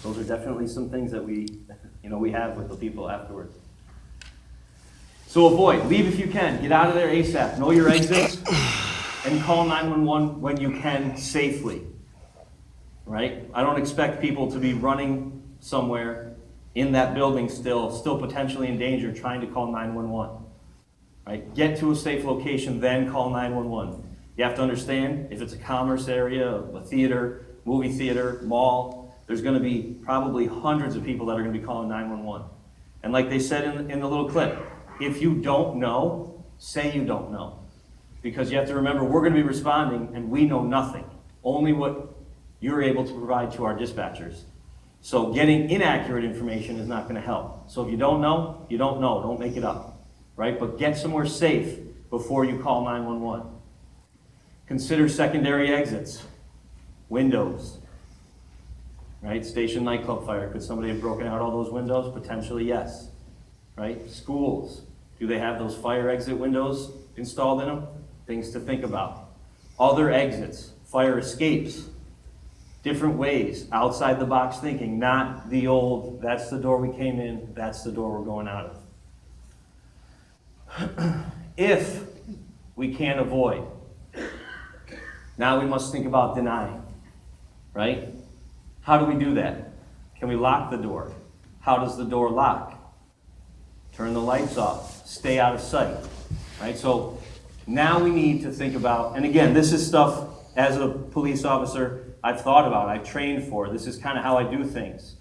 Those are definitely some things that we have with the people afterwards. So avoid, leave if you can, get out of there ASAP, know your exits, and call 911 when you can safely, right? I don't expect people to be running somewhere in that building still potentially in danger trying to call 911, right? Get to a safe location, then call 911. You have to understand, if it's a commerce area, a theater, movie theater, mall, there's gonna be probably hundreds of people that are gonna be calling 911. And like they said in the little clip, if you don't know, say you don't know. Because you have to remember, we're gonna be responding and we know nothing. Only what you're able to provide to our dispatchers. So getting inaccurate information is not gonna help. So if you don't know, you don't know, don't make it up, right? But get somewhere safe before you call 911. Consider secondary exits, windows, right? Station nightclub fire, could somebody have broken out all those windows? Potentially, yes, right? Schools, do they have those fire exit windows installed in them? Things to think about. Other exits, fire escapes, different ways, outside the box thinking, not the old, that's the door we came in, that's the door we're going out of. If we can't avoid, now we must think about denying, right? How do we do that? Can we lock the door? How does the door lock? Turn the lights off, stay out of sight, right? So now we need to think about, and again, this is stuff as a police officer I've thought about, I've trained for. This is kind of how I do things,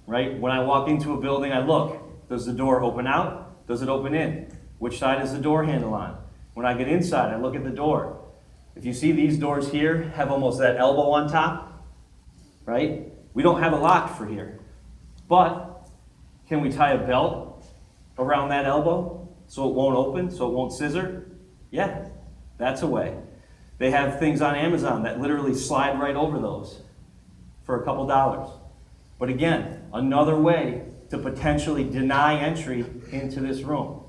right? When I walk into a building, I look. Does the door open out? Does it open in? Which side is the door handle on? When I get inside, I look at the door. If you see these doors here have almost that elbow on top, right? We don't have a lock for here. But can we tie a belt around that elbow so it won't open, so it won't scissor? Yeah, that's a way. They have things on Amazon that literally slide right over those for a couple dollars. But again, another way to potentially deny entry into this room.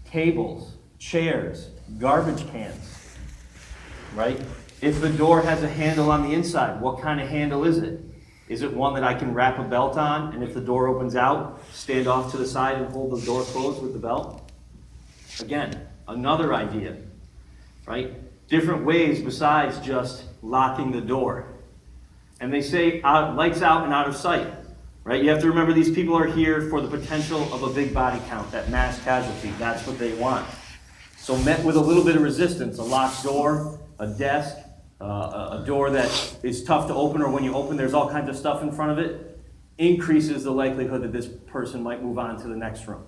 Tables, chairs, garbage cans, right? If the door has a handle on the inside, what kind of handle is it? Is it one that I can wrap a belt on, and if the door opens out, stand off to the side and hold the door closed with the belt? Again, another idea, right? Different ways besides just locking the door. And they say lights out and out of sight, right? You have to remember these people are here for the potential of a big body count, that mass casualty. That's what they want. So met with a little bit of resistance, a locked door, a desk, a door that is tough to open, or when you open there's all kinds of stuff in front of it, increases the likelihood that this person might move on to the next room,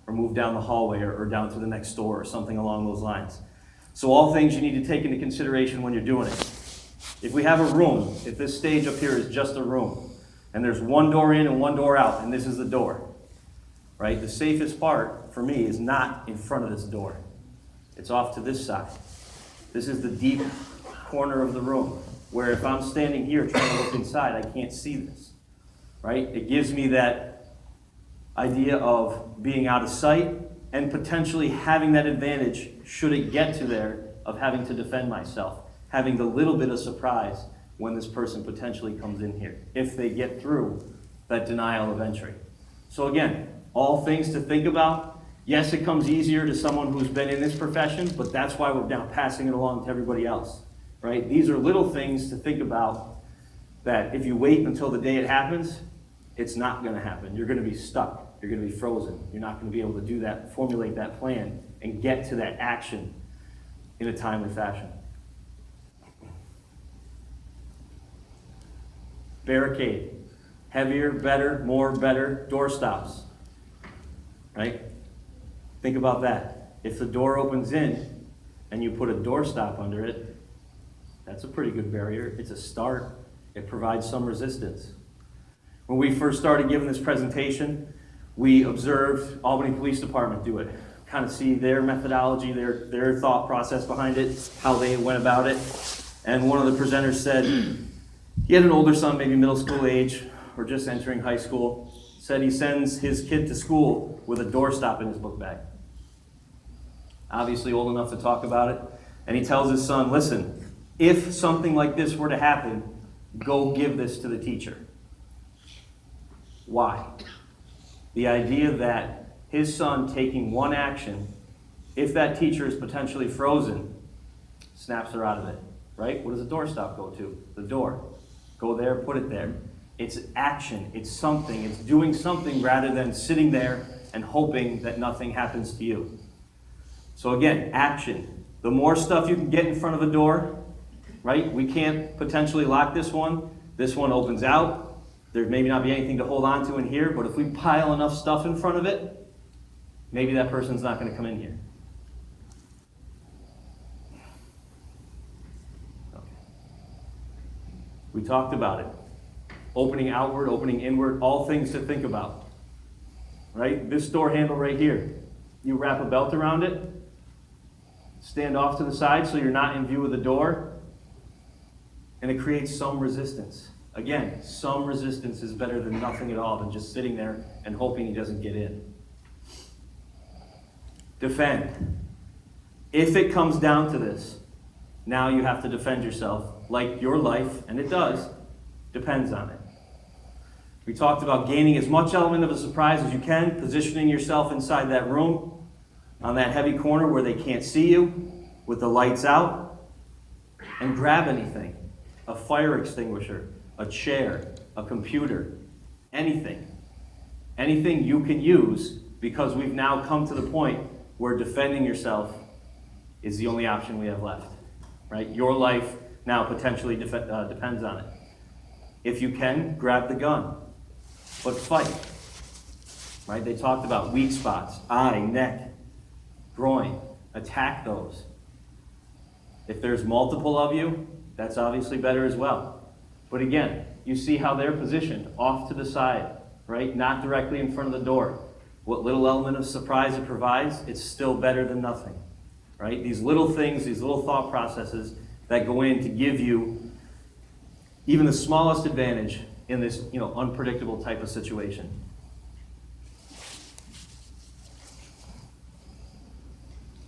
or move down the hallway, or down to the next door, or something along those lines. So all things you need to take into consideration when you're doing it. If we have a room, if this stage up here is just a room, and there's one door in and one door out, and this is the door, right? The safest part for me is not in front of this door. It's off to this side. This is the deep corner of the room, where if I'm standing here trying to look inside, I can't see this, right? It gives me that idea of being out of sight and potentially having that advantage, should it get to there, of having to defend myself, having the little bit of surprise when this person potentially comes in here, if they get through that denial of entry. So again, all things to think about. Yes, it comes easier to someone who's been in this profession, but that's why we're now passing it along to everybody else, right? These are little things to think about that if you wait until the day it happens, it's not gonna happen. You're gonna be stuck. You're gonna be frozen. You're not gonna be able to do that, formulate that plan, and get to that action in a timely fashion. Barricade. Heavier, better, more, better, door stops, right? Think about that. If the door opens in and you put a door stop under it, that's a pretty good barrier. It's a start. It provides some resistance. When we first started giving this presentation, we observed Albany Police Department do it. Kind of see their methodology, their thought process behind it, how they went about it. And one of the presenters said, he had an older son, maybe middle school age, or just entering high school, said he sends his kid to school with a doorstop in his book bag. Obviously old enough to talk about it. And he tells his son, listen, if something like this were to happen, go give this to the teacher. Why? The idea that his son taking one action, if that teacher is potentially frozen, snaps her out of it, right? What does the doorstop go to? The door. Go there, put it there. It's action, it's something, it's doing something rather than sitting there and hoping that nothing happens to you. So again, action. The more stuff you can get in front of a door, right? We can't potentially lock this one. This one opens out. There may not be anything to hold on to in here, but if we pile enough stuff in front of it, maybe that person's not going to come in here. Okay. We talked about it. Opening outward, opening inward, all things to think about. Right? This door handle right here. You wrap a belt around it, stand off to the side so you're not in view of the door, and it creates some resistance. Again, some resistance is better than nothing at all, than just sitting there and hoping he doesn't get in. Defend. If it comes down to this, now you have to defend yourself, like your life, and it does, depends on it. We talked about gaining as much element of a surprise as you can, positioning yourself inside that room, on that heavy corner where they can't see you, with the lights out, and grab anything. A fire extinguisher, a chair, a computer, anything. Anything you can use, because we've now come to the point where defending yourself is the only option we have left. Right? Your life now potentially depends on it. If you can, grab the gun, but fight. Right? They talked about weak spots, eye, neck, groin. Attack those. If there's multiple of you, that's obviously better as well. But again, you see how they're positioned, off to the side, right? Not directly in front of the door. What little element of surprise it provides, it's still better than nothing, right? These little things, these little thought processes that go in to give you even the smallest advantage in this, unpredictable type of situation.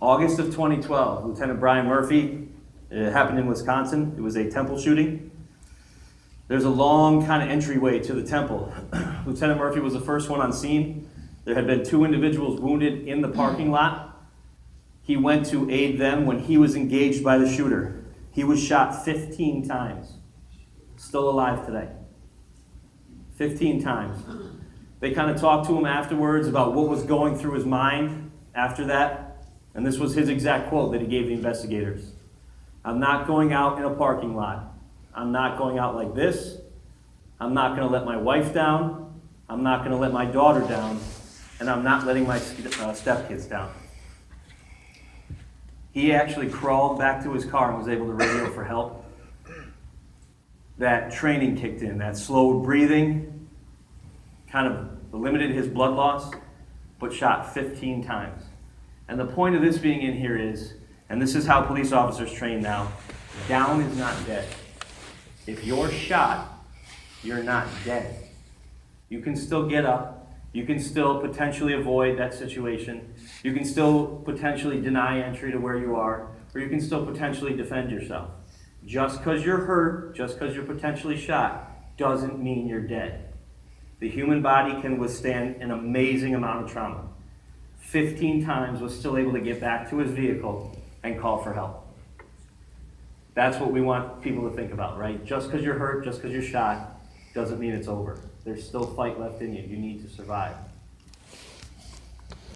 August of 2012, Lieutenant Brian Murphy, it happened in Wisconsin. It was a temple shooting. There's a long kind of entryway to the temple. Lieutenant Murphy was the first one on scene. There had been 2 individuals wounded in the parking lot. He went to aid them when he was engaged by the shooter. He was shot 15 times. Still alive today. 15 times. They kind of talked to him afterwards about what was going through his mind after that. And this was his exact quote that he gave the investigators. "I'm not going out in a parking lot. I'm not going out like this. I'm not going to let my wife down. I'm not going to let my daughter down. And I'm not letting my stepkids down." He actually crawled back to his car and was able to radio for help. That training kicked in, that slowed breathing, kind of limited his blood loss, but shot 15 times. And the point of this being in here is, and this is how police officers train now, down is not dead. If you're shot, you're not dead. You can still get up. You can still potentially avoid that situation. You can still potentially deny entry to where you are, or you can still potentially defend yourself. Just because you're hurt, just because you're potentially shot, doesn't mean you're dead. The human body can withstand an amazing amount of trauma. 15 times was still able to get back to his vehicle and call for help. That's what we want people to think about, right? Just because you're hurt, just because you're shot, doesn't mean it's over. There's still fight left in you. You need to survive.